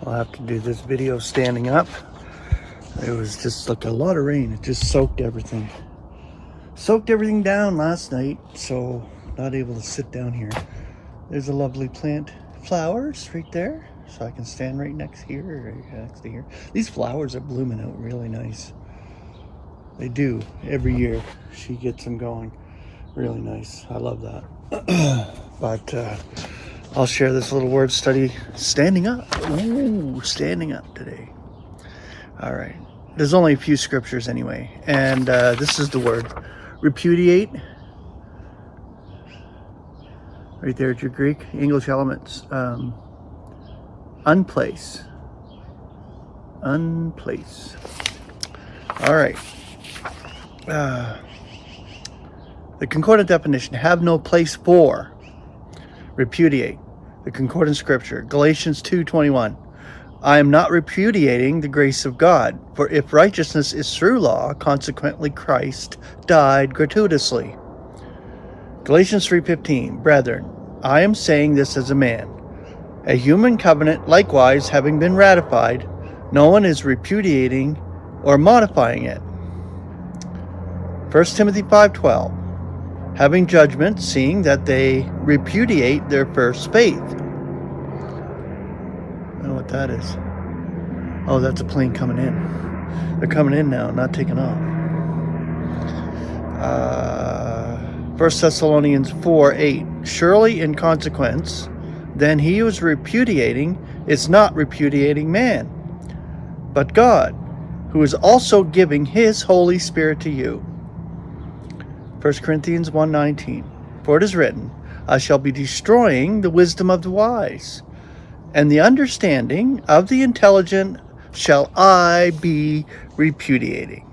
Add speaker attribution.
Speaker 1: I'll have to do this video standing up. It was just like a lot of rain. It just soaked everything. Soaked everything down last night, so not able to sit down here. There's a lovely plant, flowers right there, so I can stand right next to here. These flowers are blooming out really nice. They do every year. She gets them going really nice. I love that. But I'll share this little word study standing up. Ooh, standing up today. All right. There's only a few scriptures anyway, and this is the word repudiate. Right there at your Greek, English elements. Unplace. Unplace. All right. The concordant definition, have no place for. Repudiate. The concordant scripture, Galatians 2:21. I am not repudiating the grace of God, for if righteousness is through law, consequently Christ died gratuitously. Galatians 3:15. Brethren, I am saying this as a man. A human covenant likewise having been ratified, no one is repudiating or modifying it. 1 Timothy 5:12. Having judgment, seeing that they repudiate their first faith. I don't know what that is. Oh, that's a plane coming in. They're coming in now, not taking off. 1 Thessalonians 4:8. Surely in consequence, then he who is repudiating is not repudiating man, but God, who is also giving his Holy Spirit to you. 1 Corinthians 1:19. For it is written, I shall be destroying the wisdom of the wise, and the understanding of the intelligent shall I be repudiating.